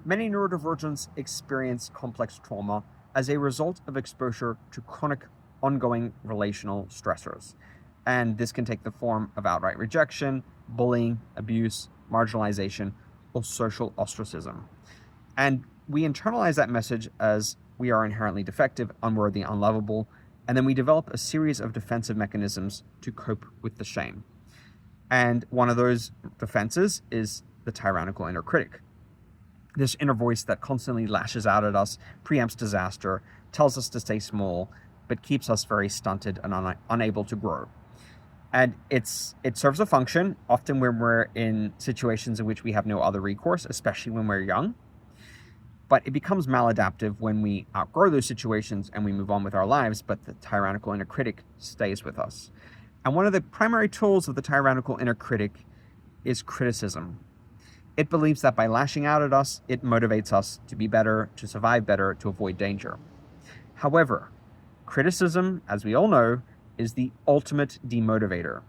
Many neurodivergents experience complex trauma as a result of exposure to chronic, ongoing relational stressors. And this can take the form of outright rejection, bullying, abuse, marginalization, or social ostracism. And we internalize that message as we are inherently defective, unworthy, unlovable, and then we develop a series of defensive mechanisms to cope with the shame. And one of those defenses is the tyrannical inner critic. This inner voice that constantly lashes out at us, preempts disaster, tells us to stay small, but keeps us very stunted and unable to grow. And it serves a function, often when we're in situations in which we have no other recourse, especially when we're young. But it becomes maladaptive when we outgrow those situations and we move on with our lives, but the tyrannical inner critic stays with us. And one of the primary tools of the tyrannical inner critic is criticism. It believes that by lashing out at us, it motivates us to be better, to survive better, to avoid danger. However, criticism, as we all know, is the ultimate demotivator.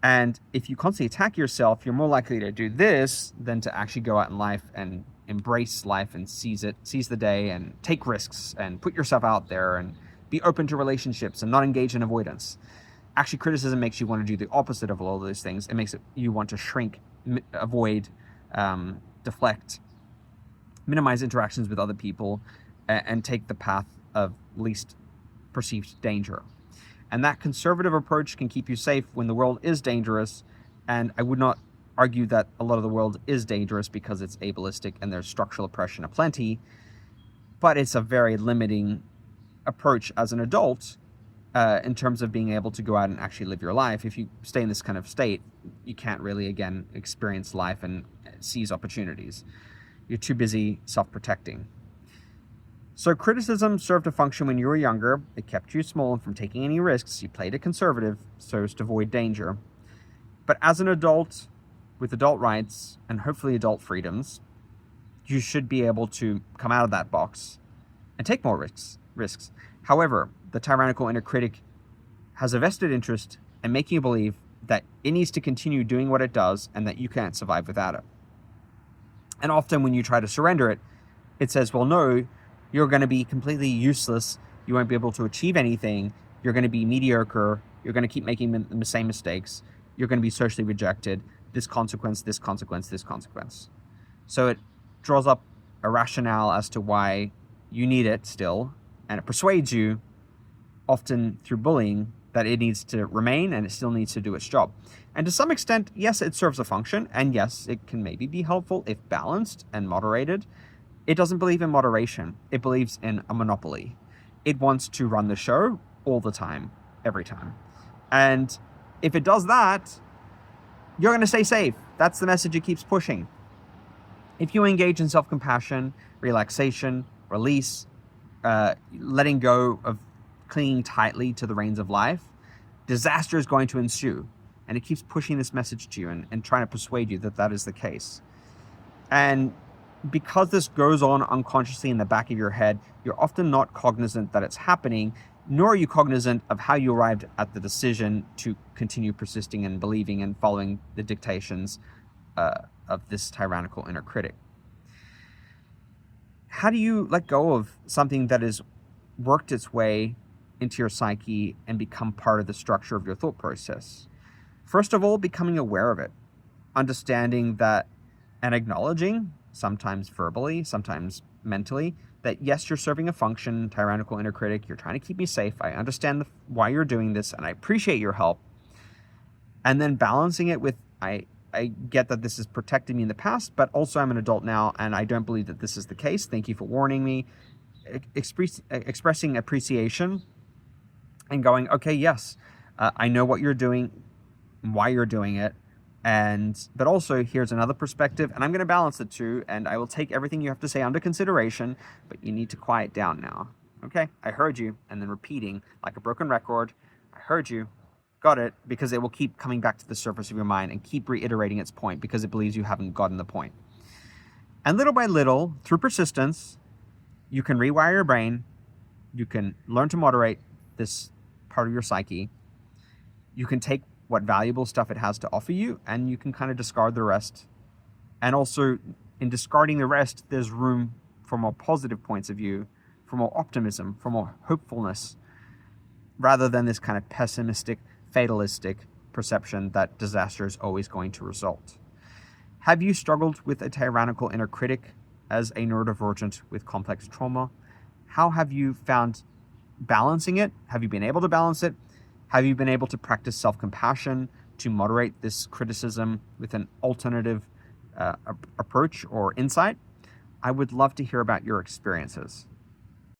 And if you constantly attack yourself, you're more likely to do this than to actually go out in life and embrace life and seize the day and take risks and put yourself out there and be open to relationships and not engage in avoidance. Actually, criticism makes you want to do the opposite of all of those things. It makes you want to shrink, avoid, deflect, minimize interactions with other people, and take the path of least perceived danger. And that conservative approach can keep you safe when the world is dangerous. And I would not argue that a lot of the world is dangerous because it's ableistic and there's structural oppression aplenty, but it's a very limiting approach as an adult in terms of being able to go out and actually live your life. If you stay in this kind of state, you can't really, again, experience life and seize opportunities. You're too busy self-protecting. So criticism served a function when you were younger. It kept you small and from taking any risks. You played it conservative so as to avoid danger. But as an adult with adult rights and hopefully adult freedoms, you should be able to come out of that box and take more risks. However, the tyrannical inner critic has a vested interest in making you believe that it needs to continue doing what it does and that you can't survive without it. And often when you try to surrender it, it says, well, no, you're going to be completely useless. You won't be able to achieve anything. You're going to be mediocre. You're going to keep making the same mistakes. You're going to be socially rejected. This consequence, this consequence, this consequence. So it draws up a rationale as to why you need it still, and it persuades you, often through bullying, that it needs to remain and it still needs to do its job. And to some extent, yes, it serves a function, and yes, it can maybe be helpful if balanced and moderated. It doesn't believe in moderation. It believes in a monopoly. It wants to run the show all the time, every time. And if it does that, you're going to stay safe. That's the message it keeps pushing. If you engage in self-compassion, relaxation, release, letting go of clinging tightly to the reins of life, disaster is going to ensue. And it keeps pushing this message to you and trying to persuade you that that is the case. And because this goes on unconsciously in the back of your head, you're often not cognizant that it's happening, nor are you cognizant of how you arrived at the decision to continue persisting and believing and following the dictations of this tyrannical inner critic. How do you let go of something that has worked its way into your psyche and become part of the structure of your thought process? First of all, becoming aware of it, understanding that and acknowledging, sometimes verbally, sometimes mentally, that yes, you're serving a function, tyrannical inner critic, you're trying to keep me safe, I understand why you're doing this, and I appreciate your help. And then balancing it with, I get that this has protected me in the past, but also I'm an adult now, and I don't believe that this is the case. Thank you for warning me. Expressing appreciation and going, okay, yes, I know what you're doing, why you're doing it, but also here's another perspective, and I'm going to balance the two, and I will take everything you have to say under consideration, but you need to quiet down now. Okay, I heard you, and then repeating like a broken record, I heard you, got it, because it will keep coming back to the surface of your mind and keep reiterating its point because it believes you haven't gotten the point. And little by little, through persistence, you can rewire your brain, you can learn to moderate this part of your psyche, you can take what valuable stuff it has to offer you, and you can kind of discard the rest. And also in discarding the rest, there's room for more positive points of view, for more optimism, for more hopefulness, rather than this kind of pessimistic, fatalistic perception that disaster is always going to result. Have you struggled with a tyrannical inner critic as a neurodivergent with complex trauma? How have you found balancing it? Have you been able to balance it? Have you been able to practice self-compassion to moderate this criticism with an alternative approach or insight? I would love to hear about your experiences.